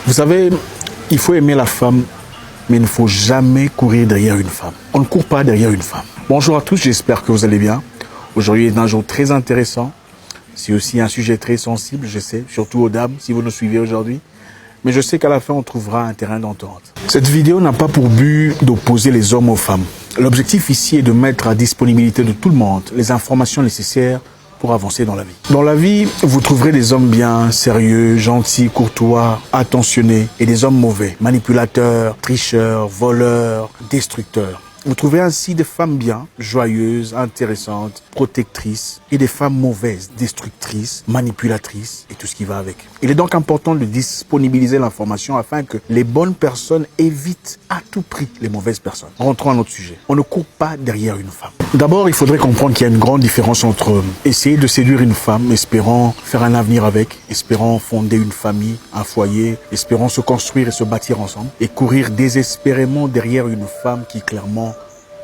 Vous savez, il faut aimer la femme, mais il ne faut jamais courir derrière une femme. On ne court pas derrière une femme. Bonjour à tous, j'espère que vous allez bien. Aujourd'hui est un jour très intéressant. C'est aussi un sujet très sensible, je sais, surtout aux dames, si vous nous suivez aujourd'hui. Mais je sais qu'à la fin, on trouvera un terrain d'entente. Cette vidéo n'a pas pour but d'opposer les hommes aux femmes. L'objectif ici est de mettre à disponibilité de tout le monde les informations nécessaires pour avancer dans la vie. Dans la vie, vous trouverez des hommes bien, sérieux, gentils, courtois, attentionnés, et des hommes mauvais, manipulateurs, tricheurs, voleurs, destructeurs. Vous trouverez ainsi des femmes bien, joyeuses, intéressantes, protectrices, et des femmes mauvaises, destructrices, manipulatrices, et tout ce qui va avec. Il est donc important de disponibiliser l'information afin que les bonnes personnes évitent à tout prix les mauvaises personnes. Rentrons à notre sujet. On ne court pas derrière une femme. D'abord, il faudrait comprendre qu'il y a une grande différence entre essayer de séduire une femme, espérant faire un avenir avec, espérant fonder une famille, un foyer, espérant se construire et se bâtir ensemble, et courir désespérément derrière une femme qui clairement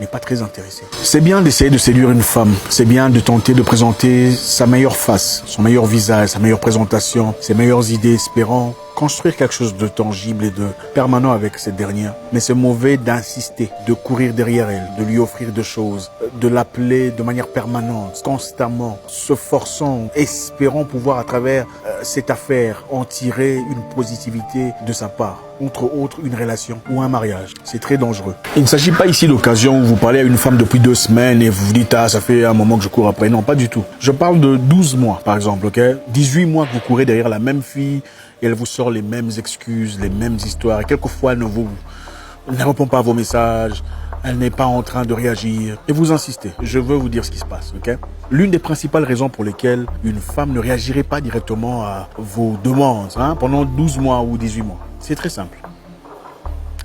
n'est pas très intéressée. C'est bien d'essayer de séduire une femme, c'est bien de tenter de présenter sa meilleure face, son meilleur visage, sa meilleure présentation, ses meilleures idées, espérant construire quelque chose de tangible et de permanent avec cette dernière. Mais c'est mauvais d'insister, de courir derrière elle, de lui offrir des choses, de l'appeler de manière permanente, constamment, se forçant, espérant pouvoir à travers cette affaire en tirer une positivité de sa part. Entre autres, une relation ou un mariage. C'est très dangereux. Il ne s'agit pas ici d'occasion où vous parlez à une femme depuis 2 semaines et vous vous dites « Ah, ça fait un moment que je cours après ». Non, pas du tout. Je parle de 12 mois, par exemple, ok? 18 mois que vous courez derrière la même fille et elle vous sort les mêmes excuses, les mêmes histoires. Et quelquefois, elle ne répond pas à vos messages. Elle n'est pas en train de réagir. Et vous insistez. Je veux vous dire ce qui se passe, ok? L'une des principales raisons pour lesquelles une femme ne réagirait pas directement à vos demandes pendant 12 mois ou 18 mois, c'est très simple.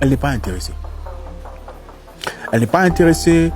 Elle n'est pas intéressée. Elle n'est pas intéressée,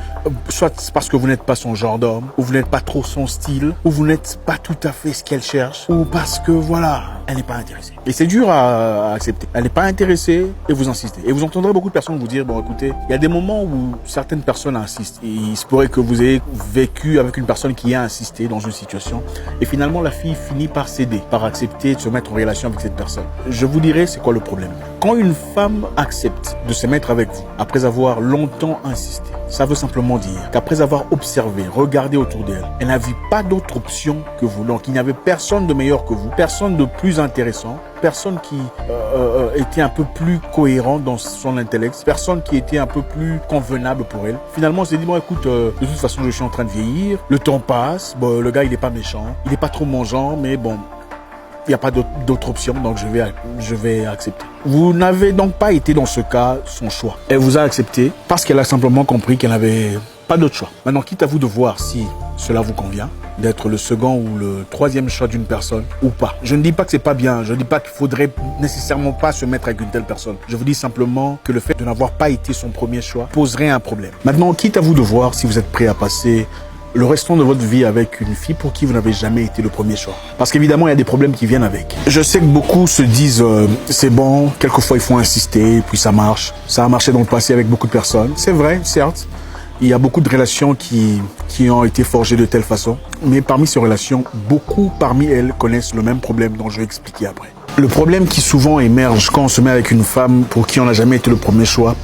soit parce que vous n'êtes pas son genre d'homme, ou vous n'êtes pas trop son style, ou vous n'êtes pas tout à fait ce qu'elle cherche, ou parce que voilà, elle n'est pas intéressée. Et c'est dur à accepter. Elle n'est pas intéressée et vous insistez. Et vous entendrez beaucoup de personnes vous dire, bon écoutez, il y a des moments où certaines personnes insistent. Et il se pourrait que vous ayez vécu avec une personne qui a insisté dans une situation. Et finalement, la fille finit par céder, par accepter de se mettre en relation avec cette personne. Je vous dirai, c'est quoi le problème? Quand une femme accepte de se mettre avec vous, après avoir longtemps insisté, ça veut simplement dire qu'après avoir observé, regardé autour d'elle, elle n'a vu pas d'autre option que vous. Donc il n'y avait personne de meilleur que vous, personne de plus intéressant, personne qui était un peu plus cohérent dans son intellect, personne qui était un peu plus convenable pour elle. Finalement, on s'est dit, bon écoute, de toute façon je suis en train de vieillir, le temps passe, bon, le gars il n'est pas méchant, il n'est pas trop mon genre, mais bon, il n'y a pas d'autre option, donc je vais accepter. Vous n'avez donc pas été dans ce cas son choix. Elle vous a accepté parce qu'elle a simplement compris qu'elle n'avait pas d'autre choix. Maintenant, quitte à vous de voir si cela vous convient, d'être le second ou le troisième choix d'une personne ou pas. Je ne dis pas que c'est pas bien, je ne dis pas qu'il faudrait nécessairement pas se mettre avec une telle personne. Je vous dis simplement que le fait de n'avoir pas été son premier choix poserait un problème. Maintenant, quitte à vous de voir si vous êtes prêt à passer le restant de votre vie avec une fille pour qui vous n'avez jamais été le premier choix. Parce qu'évidemment, il y a des problèmes qui viennent avec. Je sais que beaucoup se disent c'est bon, quelquefois il faut insister, puis ça marche. Ça a marché dans le passé avec beaucoup de personnes. C'est vrai, certes. Il y a beaucoup de relations qui ont été forgées de telle façon. Mais parmi ces relations, beaucoup parmi elles connaissent le même problème dont je vais expliquer après. Le problème qui souvent émerge quand on se met avec une femme pour qui on n'a jamais été le premier choix,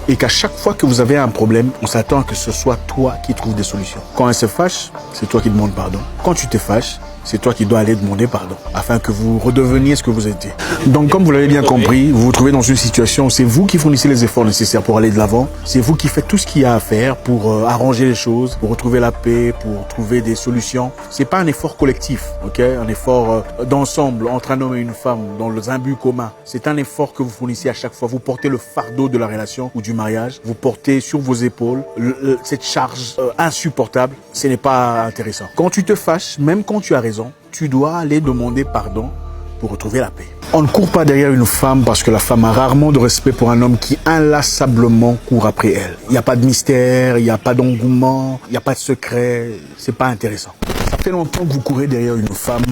et qu'à chaque fois que vous avez un problème, on s'attend à que ce soit toi qui trouves des solutions. Quand elle se fâche, c'est toi qui demandes pardon. Quand tu te fâches, c'est toi qui dois aller demander pardon, afin que vous redeveniez ce que vous étiez. Donc, comme vous l'avez bien compris, vous vous trouvez dans une situation où c'est vous qui fournissez les efforts nécessaires pour aller de l'avant. C'est vous qui faites tout ce qu'il y a à faire pour arranger les choses, pour retrouver la paix, pour trouver des solutions. C'est pas un effort collectif, ok? Un effort d'ensemble entre un homme et une femme dans un but commun. C'est un effort que vous fournissez à chaque fois. Vous portez le fardeau de la relation ou du mariage. Vous portez sur vos épaules cette charge insupportable. Ce n'est pas intéressant. Quand tu te fâches, même quand tu as raison, tu dois aller demander pardon pour retrouver la paix. On ne court pas derrière une femme parce que la femme a rarement de respect pour un homme qui inlassablement court après elle. Il n'y a pas de mystère, il n'y a pas d'engouement, il n'y a pas de secret, c'est pas intéressant. Ça fait longtemps que vous courez derrière une femme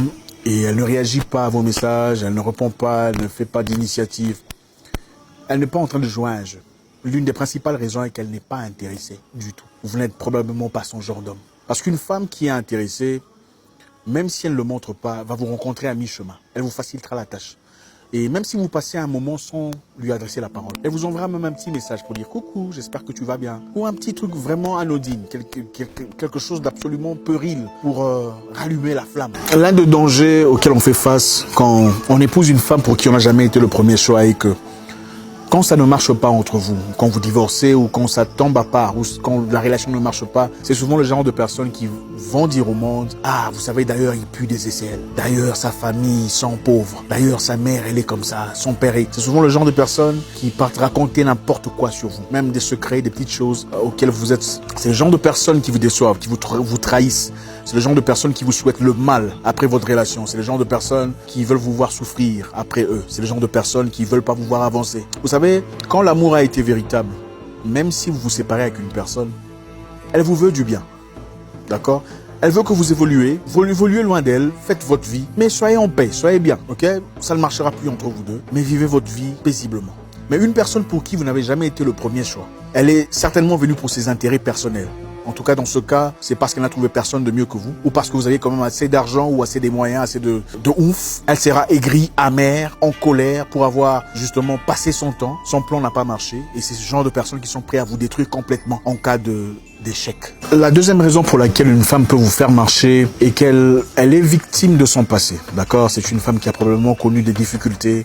et elle ne réagit pas à vos messages, elle ne répond pas, elle ne fait pas d'initiative. Elle n'est pas en train de jouer à un jeu. L'une des principales raisons est qu'elle n'est pas intéressée du tout. Vous n'êtes probablement pas son genre d'homme. Parce qu'une femme qui est intéressée, même si elle ne le montre pas, va vous rencontrer à mi-chemin. Elle vous facilitera la tâche. Et même si vous passez un moment sans lui adresser la parole, elle vous enverra même un petit message pour dire coucou, j'espère que tu vas bien. Ou un petit truc vraiment anodine, quelque chose d'absolument puéril pour rallumer la flamme. L'un des dangers auxquels on fait face quand on épouse une femme pour qui on n'a jamais été le premier choix est que quand ça ne marche pas entre vous, quand vous divorcez ou quand ça tombe à part ou quand la relation ne marche pas, c'est souvent le genre de personnes qui vont dire au monde « Ah, vous savez, d'ailleurs, il pue des aisselles. D'ailleurs, sa famille, ils sont pauvres. D'ailleurs, sa mère, elle est comme ça. Son père est... » C'est souvent le genre de personnes qui partent raconter n'importe quoi sur vous. Même des secrets, des petites choses auxquelles vous êtes... C'est le genre de personnes qui vous déçoivent, qui vous trahissent. C'est le genre de personnes qui vous souhaitent le mal après votre relation. C'est le genre de personnes qui veulent vous voir souffrir après eux. C'est le genre de personnes qui veulent pas vous voir avancer. Vous savez, quand l'amour a été véritable, même si vous vous séparez avec une personne, elle vous veut du bien. D'accord? Elle veut que vous évoluez loin d'elle, faites votre vie, mais soyez en paix, soyez bien, ok? Ça ne marchera plus entre vous deux, mais vivez votre vie paisiblement. Mais une personne pour qui vous n'avez jamais été le premier choix, elle est certainement venue pour ses intérêts personnels. En tout cas, dans ce cas, c'est parce qu'elle n'a trouvé personne de mieux que vous ou parce que vous avez quand même assez d'argent ou assez des moyens, assez de ouf. Elle sera aigrie, amère, en colère pour avoir justement passé son temps. Son plan n'a pas marché et c'est ce genre de personnes qui sont prêtes à vous détruire complètement en cas d'échec. La deuxième raison pour laquelle une femme peut vous faire marcher est qu'elle est victime de son passé. D'accord? C'est une femme qui a probablement connu des difficultés,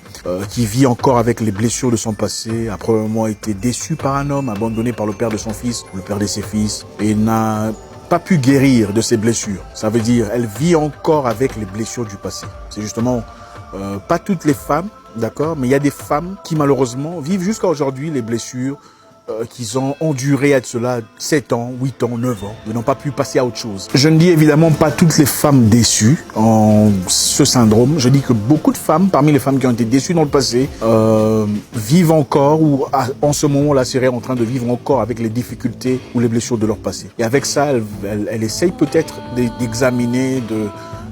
qui vit encore avec les blessures de son passé, a probablement été déçue par un homme, abandonnée par le père de son fils ou le père de ses fils et n'a pas pu guérir de ses blessures. Ça veut dire elle vit encore avec les blessures du passé. C'est justement pas toutes les femmes, d'accord, mais il y a des femmes qui malheureusement vivent jusqu'à aujourd'hui les blessures qu'ils ont enduré à cela 7 ans, 8 ans, 9 ans, mais n'ont pas pu passer à autre chose. Je ne dis évidemment pas toutes les femmes déçues en ce syndrome. Je dis que beaucoup de femmes, parmi les femmes qui ont été déçues dans le passé, vivent encore ou en ce moment-là seraient en train de vivre encore avec les difficultés ou les blessures de leur passé. Et avec ça, elles essayent peut-être d'examiner,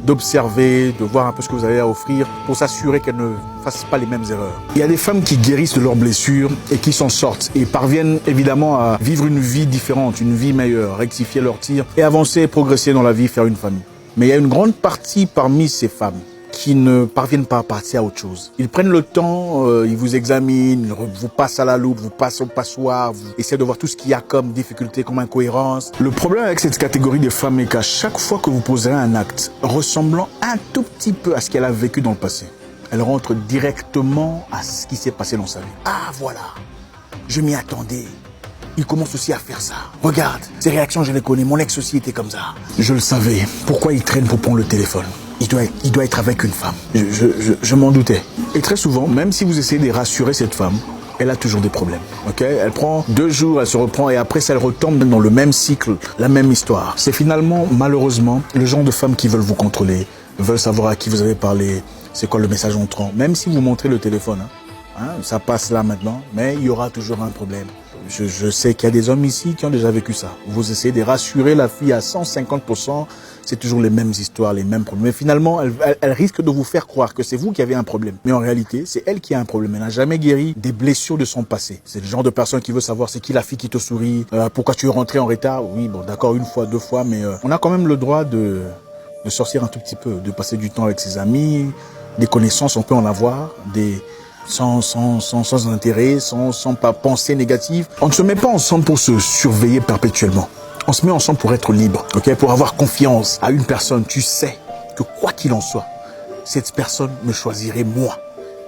d'observer, de voir un peu ce que vous avez à offrir pour s'assurer qu'elles ne fassent pas les mêmes erreurs. Il y a des femmes qui guérissent de leurs blessures et qui s'en sortent et parviennent évidemment à vivre une vie différente, une vie meilleure, rectifier leurs tirs et avancer, progresser dans la vie, faire une famille. Mais il y a une grande partie parmi ces femmes qui ne parviennent pas à passer à autre chose. Ils prennent le temps, ils vous examinent, ils vous passent à la loupe, vous passent au passoire, vous essaient de voir tout ce qu'il y a comme difficulté, comme incohérence. Le problème avec cette catégorie de femmes est qu'à chaque fois que vous poserez un acte ressemblant un tout petit peu à ce qu'elle a vécu dans le passé, elle rentre directement à ce qui s'est passé dans sa vie. Ah voilà, je m'y attendais. Il commence aussi à faire ça. Regarde, ces réactions, je les connais. Mon ex aussi était comme ça. Je le savais. Pourquoi il traîne pour prendre le téléphone? Il doit être avec une femme. Je m'en doutais. Et très souvent, même si vous essayez de rassurer cette femme, elle a toujours des problèmes. Okay? Elle prend 2 jours, elle se reprend et après ça, elle retombe dans le même cycle, la même histoire. C'est finalement, malheureusement, le genre de femmes qui veulent vous contrôler, veulent savoir à qui vous avez parlé, c'est quoi le message entrant. Même si vous montrez le téléphone, ça passe là maintenant, mais il y aura toujours un problème. Je sais qu'il y a des hommes ici qui ont déjà vécu ça. Vous essayez de rassurer la fille à 150%, c'est toujours les mêmes histoires, les mêmes problèmes. Mais finalement, elle risque de vous faire croire que c'est vous qui avez un problème. Mais en réalité, c'est elle qui a un problème. Elle n'a jamais guéri des blessures de son passé. C'est le genre de personne qui veut savoir c'est qui la fille qui te sourit, pourquoi tu es rentré en retard. Oui, bon, d'accord, 1 fois, 2 fois, mais on a quand même le droit de sortir un tout petit peu, de passer du temps avec ses amis, des connaissances, on peut en avoir, sans intérêt, sans pas pensée négative. On ne se met pas ensemble pour se surveiller perpétuellement. On se met ensemble pour être libre, ok? Pour avoir confiance à une personne. Tu sais que quoi qu'il en soit, cette personne me choisirait moi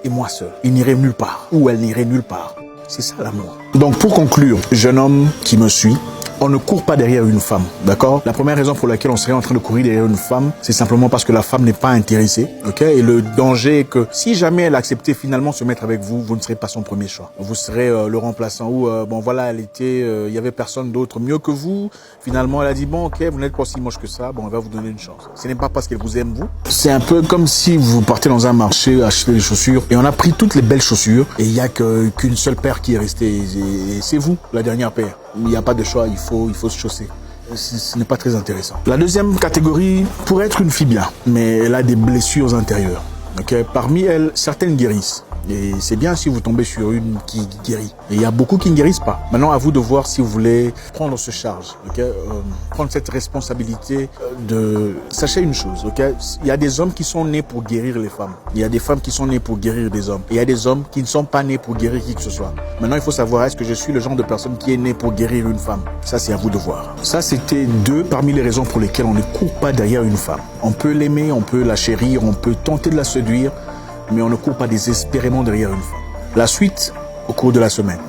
et moi seul. Il n'irait nulle part ou elle n'irait nulle part. C'est ça l'amour. Donc pour conclure, jeune homme qui me suit, on ne court pas derrière une femme, d'accord? La première raison pour laquelle on serait en train de courir derrière une femme, c'est simplement parce que la femme n'est pas intéressée, ok? Et le danger est que si jamais elle acceptait finalement de se mettre avec vous, vous ne serez pas son premier choix. Vous serez le remplaçant ou bon voilà, il y avait personne d'autre mieux que vous. Finalement, elle a dit bon ok, vous n'êtes pas si moche que ça, bon on va vous donner une chance. Ce n'est pas parce qu'elle vous aime vous. C'est un peu comme si vous partez dans un marché acheter des chaussures et on a pris toutes les belles chaussures et il y a qu'une seule paire qui est restée et c'est vous la dernière paire. Il n'y a pas de choix, il faut se chausser. Ce n'est pas très intéressant. La deuxième catégorie pourrait être une fille bien, mais elle a des blessures intérieures. Okay? Parmi elles, certaines guérissent. Et c'est bien si vous tombez sur une qui guérit. Et il y a beaucoup qui ne guérissent pas. Maintenant, à vous de voir si vous voulez prendre ce charge, prendre cette responsabilité de... Sachez une chose, il y a des hommes qui sont nés pour guérir les femmes. Il y a des femmes qui sont nées pour guérir des hommes. Et il y a des hommes qui ne sont pas nés pour guérir qui que ce soit. Maintenant, il faut savoir, est-ce que je suis le genre de personne qui est né pour guérir une femme? Ça, c'est à vous de voir. Ça, c'était 2 parmi les raisons pour lesquelles on ne court pas derrière une femme. On peut l'aimer, on peut la chérir, on peut tenter de la séduire, mais on ne court pas désespérément derrière une femme. La suite au cours de la semaine.